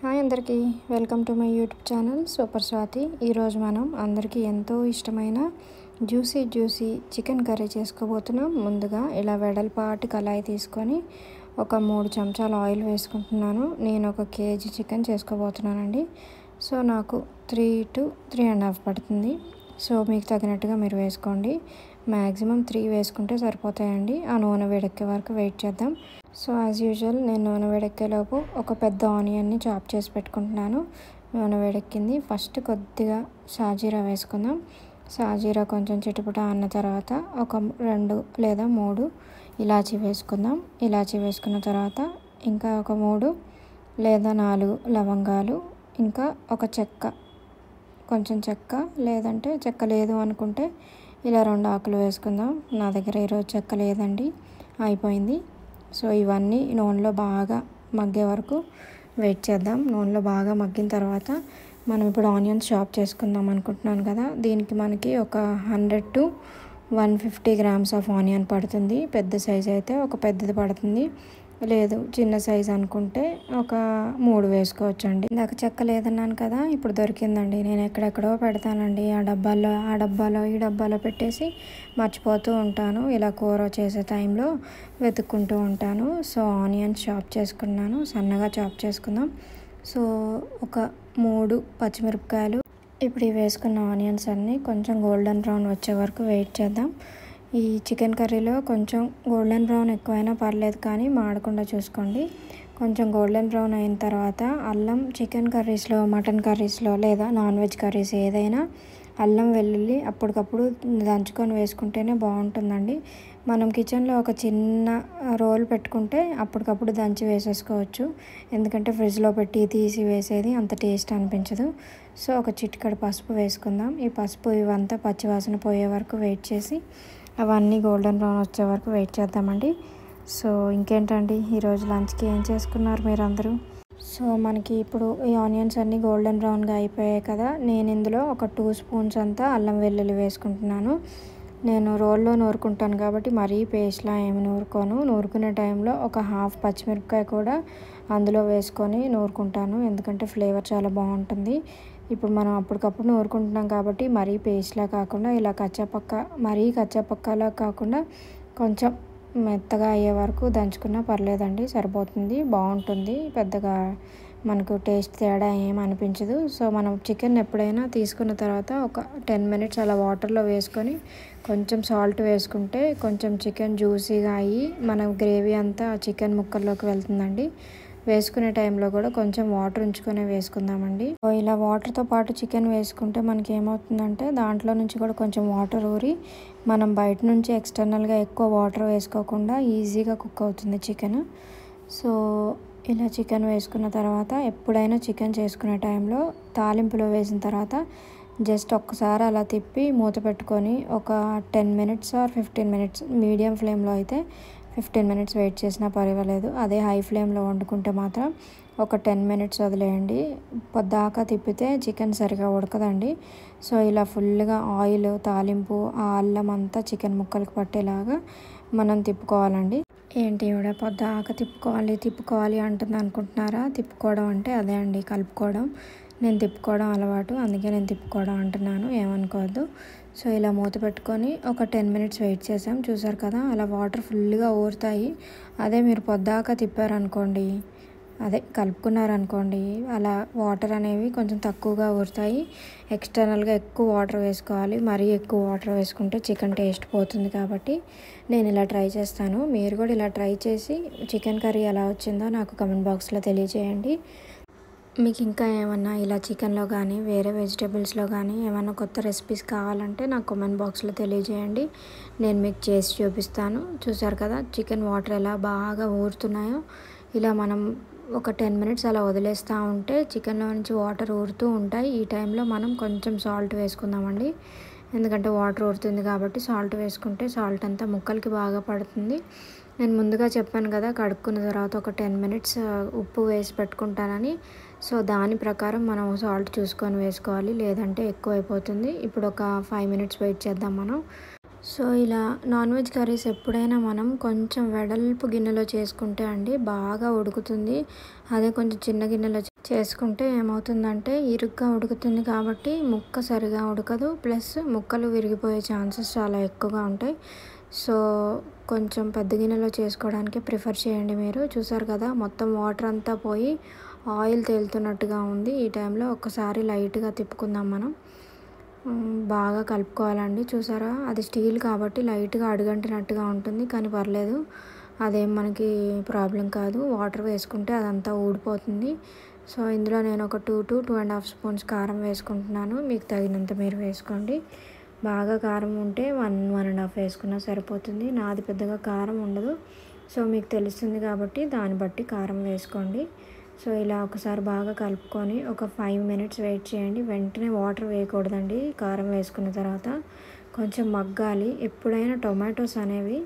Hi అందరికీ welcome to my YouTube channel super Swathi. ఈరోజు మనం అందరికీ ఎంతో ఇష్టమైన జ్యూసీ చికెన్ కర్రీ చేసుకోబోతున్నాం. ముందుగా ఇలా వెడల్పాటి కళాయి తీసుకొని ఒక 3 చెంచాల ఆయిల్ వేసుకుంటున్నాను. నేను 1 కేజీ చికెన్ చేసుకోబోతున్నానండి. సో నాకు 3 to 3.5 పడుతుంది. సో మీకు తగినట్టుగా మీరు వేసుకోండి. మ్యాక్సిమం 3 వేసుకుంటే సరిపోతాయండి. ఆ నూనె వేడెక్కే వరకు వెయిట్ చేద్దాం. సో యాజ్ యూజువల్ నేను నూనె వేడెక్కేలోపు ఒక పెద్ద ఆనియన్ని చాప్ చేసి పెట్టుకుంటున్నాను. నూనె వేడెక్కింది. ఫస్ట్ కొద్దిగా షాజీరా వేసుకుందాం. షాజీరా కొంచెం చిటపట అన్న తర్వాత ఒక 2 లేదా 3 ఇలాచీ వేసుకుందాం. ఇలాచీ వేసుకున్న తర్వాత ఇంకా ఒక 3 లేదా 4 లవంగాలు, ఇంకా ఒక చెక్క, కొంచెం చెక్క, లేదంటే చెక్క లేదు అనుకుంటే ఇలా 2 ఆకులు వేసుకుందాం. నా దగ్గర ఈరోజు చెక్క లేదండి, అయిపోయింది. సో ఇవన్నీ నూనెలో బాగా మగ్గే వరకు వెయిట్ చేద్దాం. నూనెలో బాగా మగ్గిన తర్వాత మనం ఇప్పుడు ఆనియన్స్ చాప్ చేసుకుందాం అనుకుంటున్నాను కదా. దీనికి మనకి ఒక 100 to 150 grams ఆఫ్ ఆనియన్ పడుతుంది. పెద్ద సైజ్ అయితే ఒక పెద్దది పడుతుంది, లేదు చిన్న సైజ్ అనుకుంటే ఒక 3 వేసుకోవచ్చండి. నాకు చెక్క లేదన్నాను కదా, ఇప్పుడు దొరికిందండి. నేను ఎక్కడెక్కడో పెడతానండి, ఈ డబ్బాలో పెట్టేసి మర్చిపోతూ ఉంటాను. ఇలా కూర చేసే టైంలో వెతుక్కుంటూ ఉంటాను. సో ఆనియన్స్ చాప్ చేసుకున్నాను, సన్నగా చాప్ చేసుకుందాం. సో ఒక 3 పచ్చిమిరపకాయలు. ఇప్పుడు ఈ వేసుకున్న ఆనియన్స్ అన్నీ కొంచెం గోల్డెన్ బ్రౌన్ వచ్చే వరకు వెయిట్ చేద్దాం. ఈ చికెన్ కర్రీలో కొంచెం గోల్డెన్ బ్రౌన్ ఎక్కువైనా పర్లేదు, కానీ మాడకుండా చూసుకోండి. కొంచెం గోల్డెన్ బ్రౌన్ అయిన తర్వాత అల్లం, చికెన్ కర్రీస్లో, మటన్ కర్రీస్లో లేదా నాన్ వెజ్ కర్రీస్ ఏదైనా అల్లం వెల్లుల్లి అప్పటికప్పుడు దంచుకొని వేసుకుంటేనే బాగుంటుందండి. మనం కిచెన్లో ఒక చిన్న రోల్ పెట్టుకుంటే అప్పటికప్పుడు దంచి వేసేసుకోవచ్చు. ఎందుకంటే ఫ్రిడ్జ్లో పెట్టి తీసి వేసేది అంత టేస్ట్ అనిపించదు. సో ఒక చిటికెడు పసుపు వేసుకుందాం. ఈ పసుపు ఇవంతా పచ్చివాసన పోయే వరకు వెయిట్ చేసి అవన్నీ గోల్డెన్ బ్రౌన్ వచ్చే వరకు వెయిట్ చేద్దామండి. సో ఇంకేంటండి, ఈరోజు లంచ్కి ఏం చేసుకున్నారు మీరందరూ? సో మనకి ఇప్పుడు ఈ ఆనియన్స్ అన్నీ గోల్డెన్ బ్రౌన్గా అయిపోయాయి కదా. నేను ఇందులో ఒక 2 స్పూన్స్ అంతా అల్లం వెల్లుల్లి వేసుకుంటున్నాను. నేను రోల్లో నూరుకుంటాను కాబట్టి మరీ పేస్ట్లా ఏమి నూరుకోను. నూరుకునే టైంలో ఒక హాఫ్ పచ్చిమిరపకాయ కూడా అందులో వేసుకొని నూరుకుంటాను, ఎందుకంటే ఫ్లేవర్ చాలా బాగుంటుంది. ఇప్పుడు మనం అప్పటికప్పుడు నూరుకుంటున్నాం కాబట్టి మరీ పేస్ట్లా కాకుండా ఇలా మరీ కచ్చాపక్కలా కాకుండా కొంచెం మెత్తగా అయ్యే వరకు దంచుకున్నా పర్లేదండి, సరిపోతుంది, బాగుంటుంది. పెద్దగా మనకు టేస్ట్ తేడా ఏమి అనిపించదు. సో మనం చికెన్ ఎప్పుడైనా తీసుకున్న తర్వాత ఒక 10 minutes అలా వాటర్లో వేసుకొని కొంచెం సాల్ట్ వేసుకుంటే కొంచెం చికెన్ జ్యూసీగా అయ్యి మన గ్రేవీ అంతా చికెన్ ముక్కల్లోకి వెళ్తుందండి. వేసుకునే టైంలో కూడా కొంచెం వాటర్ ఉంచుకొని వేసుకుందామండి. ఇలా వాటర్తో పాటు చికెన్ వేసుకుంటే మనకి ఏమవుతుందంటే దాంట్లో నుంచి కూడా కొంచెం వాటర్ ఊరి మనం బయట నుంచి ఎక్స్టర్నల్గా ఎక్కువ వాటర్ వేసుకోకుండా ఈజీగా కుక్ అవుతుంది చికెన్. సో ఇలా చికెన్ వేసుకున్న తర్వాత ఎప్పుడైనా చికెన్ చేసుకునే టైంలో తాలింపులో వేసిన తర్వాత జస్ట్ ఒక్కసారి అలా తిప్పి మూత పెట్టుకొని ఒక 10 minutes or 15 minutes, మీడియం ఫ్లేమ్లో అయితే 15 minutes వెయిట్ చేసినా పర్వాలేదు. అదే హై ఫ్లేమ్లో వండుకుంటే మాత్రం ఒక 10 minutes వదిలేయండి. పొద్దాకా తిప్పితే చికెన్ సరిగా ఉడకదండి. సో ఇలా ఫుల్గా ఆయిల్, తాలింపు, ఆ అల్లం అంతా చికెన్ ముక్కలకు పట్టేలాగా మనం తిప్పుకోవాలండి. ఏంటి ఇవిడ పొద్దాకా తిప్పుకోవాలి అంటుంది అనుకుంటున్నారా? తిప్పుకోవడం అంటే అదే అండి, కలుపుకోవడం. నేను తిప్పుకోవడం అలవాటు, అందుకే నేను తిప్పుకోవడం అంటున్నాను, ఏమనుకోవద్దు. సో ఇలా మూత పెట్టుకొని ఒక 10 minutes వెయిట్ చేసాం. చూసారు కదా, అలా వాటర్ ఫుల్గా ఊరుతాయి. అదే మీరు పొద్దాకా తిప్పారనుకోండి, అదే కలుపుకున్నారనుకోండి, అలా వాటర్ అనేవి కొంచెం తక్కువగా ఊరుతాయి. ఎక్స్టర్నల్గా ఎక్కువ వాటర్ వేసుకోవాలి. మరీ ఎక్కువ వాటర్ వేసుకుంటే చికెన్ టేస్ట్ పోతుంది. కాబట్టి నేను ఇలా ట్రై చేస్తాను. మీరు కూడా ఇలా ట్రై చేసి చికెన్ కర్రీ ఎలా వచ్చిందో నాకు కమెంట్ బాక్స్లో తెలియజేయండి. మీకు ఇంకా ఏమన్నా ఇలా చికెన్లో కానీ వేరే వెజిటేబుల్స్లో కానీ ఏమైనా కొత్త రెసిపీస్ కావాలంటే నాకు కామెంట్ బాక్స్లో తెలియజేయండి, నేను మీకు చేసి చూపిస్తాను. చూసారు కదా చికెన్ వాటర్ ఎలా బాగా ఊరుతున్నాయో. ఇలా మనం ఒక 10 minutes అలా వదిలేస్తూ ఉంటే చికెన్లో నుంచి వాటర్ ఊరుతూ ఉంటాయి. ఈ టైంలో మనం కొంచెం సాల్ట్ వేసుకుందామండి, ఎందుకంటే వాటర్ ఊరుతుంది కాబట్టి సాల్ట్ వేసుకుంటే సాల్ట్ అంతా ముక్కలకి బాగా పడుతుంది. నేను ముందుగా చెప్పాను కదా, కడుక్కున్న తర్వాత ఒక 10 minutes ఉప్పు వేసి పెట్టుకుంటానని. సో దాని ప్రకారం మనం సాల్ట్ చూసుకొని వేసుకోవాలి, లేదంటే ఎక్కువ అయిపోతుంది. ఇప్పుడు ఒక 5 minutes వెయిట్ చేద్దాం మనం. సో ఇలా నాన్ వెజ్ కర్రీస్ ఎప్పుడైనా మనం కొంచెం వెడల్పు గిన్నెలో చేసుకుంటే అండి బాగా ఉడుకుతుంది. అదే కొంచెం చిన్న గిన్నెలో చేసుకుంటే ఏమవుతుందంటే ఇరుగ్గా ఉడుకుతుంది కాబట్టి ముక్క సరిగా ఉడకదు. ప్లస్ ముక్కలు విరిగిపోయే ఛాన్సెస్ చాలా ఎక్కువగా ఉంటాయి. సో కొంచెం పెద్ద గిన్నెలో చేసుకోవడానికి ప్రిఫర్ చేయండి మీరు. చూసారు కదా, మొత్తం వాటర్ అంతా పోయి ఆయిల్ తేలుతున్నట్టుగా ఉంది. ఈ టైంలో ఒక్కసారి లైట్గా తిప్పుకుందాం మనం. బాగా కలుపుకోవాలండి. చూసారా, అది స్టీల్ కాబట్టి లైట్గా అడుగంటినట్టుగా ఉంటుంది, కానీ పర్లేదు, అదేం మనకి ప్రాబ్లం కాదు. వాటర్ వేసుకుంటే అదంతా ఊడిపోతుంది. సో ఇందులో నేను ఒక 2 to 2.5 స్పూన్స్ కారం వేసుకుంటున్నాను. మీకు తగినంత మీరు వేసుకోండి. బాగా కారం ఉంటే 1.5 వేసుకున్నా సరిపోతుంది. నాది పెద్దగా కారం ఉండదు, సో మీకు తెలుస్తుంది కాబట్టి దాన్ని బట్టి కారం వేసుకోండి. సో ఇలా ఒకసారి బాగా కలుపుకొని ఒక 5 minutes వెయిట్ చేయండి. వెంటనే వాటర్ వేయకూడదండి. కారం వేసుకున్న తర్వాత కొంచెం మగ్గాలి. ఎప్పుడైనా టొమాటోస్ అనేవి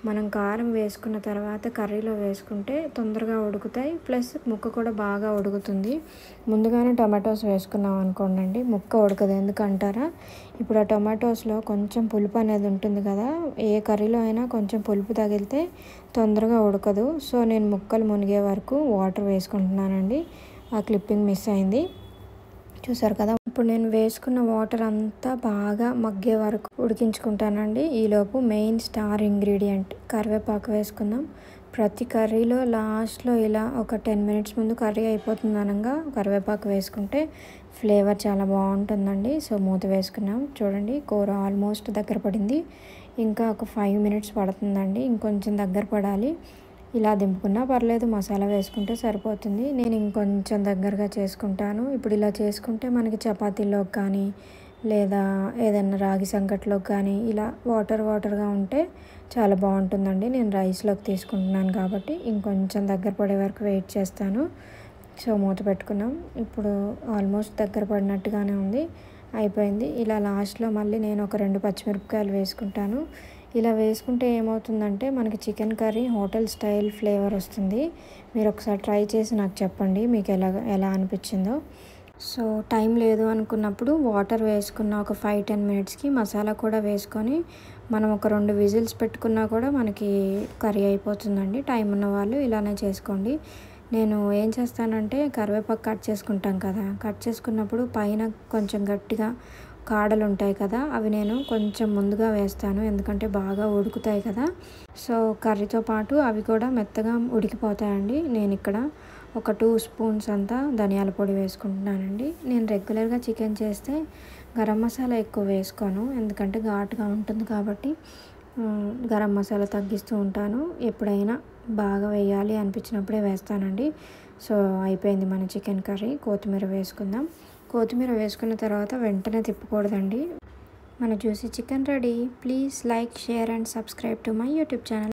మనం కారం వేసుకున్న తర్వాత కర్రీలో వేసుకుంటే తొందరగా ఉడుకుతాయి. ప్లస్ ముక్క కూడా బాగా ఉడుకుతుంది. ముందుగానే టొమాటోస్ వేసుకున్నాం అనుకోండి, ముక్క ఉడకదు. ఎందుకంటారా, ఇప్పుడు ఆ టొమాటోస్లో కొంచెం పులుపు అనేది ఉంటుంది కదా, ఏ కర్రీలో అయినా కొంచెం పులుపు తగిలితే తొందరగా ఉడకదు. సో నేను ముక్కలు మునిగే వరకు వాటర్ వేసుకుంటున్నానండి. ఆ క్లిప్పింగ్ మిస్ అయింది. చూసారు కదా, ఇప్పుడు నేను వేసుకున్న వాటర్ అంతా బాగా మగ్గే వరకు ఉడికించుకుంటానండి. ఈలోపు మెయిన్ స్టార్ ఇంగ్రీడియంట్ కరివేపాకు వేసుకుందాం. ప్రతి కర్రీలో లాస్ట్లో ఇలా ఒక 10 minutes ముందు కర్రీ అయిపోతుంది అనగా కరివేపాకు వేసుకుంటే ఫ్లేవర్ చాలా బాగుంటుందండి. సో మూత వేసుకున్నాం. చూడండి, కూర ఆల్మోస్ట్ దగ్గర పడింది. ఇంకా ఒక 5 minutes పడుతుందండి. ఇంకొంచెం దగ్గర పడాలి. ఇలా దింపుకున్నా పర్లేదు, మసాలా వేసుకుంటే సరిపోతుంది. నేను ఇంకొంచెం దగ్గరగా చేసుకుంటాను. ఇప్పుడు ఇలా చేసుకుంటే మనకి చపాతీలోకి కానీ లేదా ఏదైనా రాగి సంకట్లోకి కానీ ఇలా వాటర్గా ఉంటే చాలా బాగుంటుందండి. నేను రైస్లోకి తీసుకుంటున్నాను కాబట్టి ఇంకొంచెం దగ్గర పడే వరకు వెయిట్ చేస్తాను. సో మూత పెట్టుకున్నాం. ఇప్పుడు ఆల్మోస్ట్ దగ్గర పడినట్టుగానే ఉంది, అయిపోయింది. ఇలా లాస్ట్లో మళ్ళీ నేను ఒక 2 పచ్చిమిరపకాయలు వేసుకుంటాను. ఇలా వేసుకుంటే ఏమవుతుందంటే మనకి chicken curry hotel style flavour వస్తుంది. మీరు ఒకసారి ట్రై చేసి నాకు చెప్పండి మీకు ఎలా అనిపించిందో. సో టైం లేదు అనుకున్నప్పుడు వాటర్ వేసుకున్న ఒక 5-10 minutesకి మసాలా కూడా వేసుకొని మనం ఒక 2 విజిల్స్ పెట్టుకున్నా కూడా మనకి కర్రీ అయిపోతుందండి. టైం ఉన్న వాళ్ళు ఇలానే చేసుకోండి. నేను ఏం చేస్తానంటే కరివేపాకు కట్ చేసుకుంటాం కదా, కట్ చేసుకున్నప్పుడు పైన కొంచెం గట్టిగా కాడలు ఉంటాయి కదా, అవి నేను కొంచెం ముందుగా వేస్తాను. ఎందుకంటే బాగా ఉడుకుతాయి కదా. సో కర్రీతో పాటు అవి కూడా మెత్తగా ఉడికిపోతాయండి. నేను ఇక్కడ ఒక 2 స్పూన్స్ అంతా ధనియాల పొడి వేసుకుంటున్నానండి. నేను రెగ్యులర్గా చికెన్ చేస్తే గరం మసాలా ఎక్కువ వేసుకోను, ఎందుకంటే ఘాటుగా ఉంటుంది కాబట్టి గరం మసాలా తగ్గిస్తూ ఉంటాను. ఎప్పుడైనా బాగా వేయాలి అనిపించినప్పుడే వేస్తానండి. సో అయిపోయింది మన చికెన్ కర్రీ. కొత్తిమీర వేసుకుందాం. కొత్తిమీర వేసుకున్న తర్వాత వెంటనే తిప్పకూడదండి. మన juicy chicken ready. Please like, share and subscribe to my YouTube channel.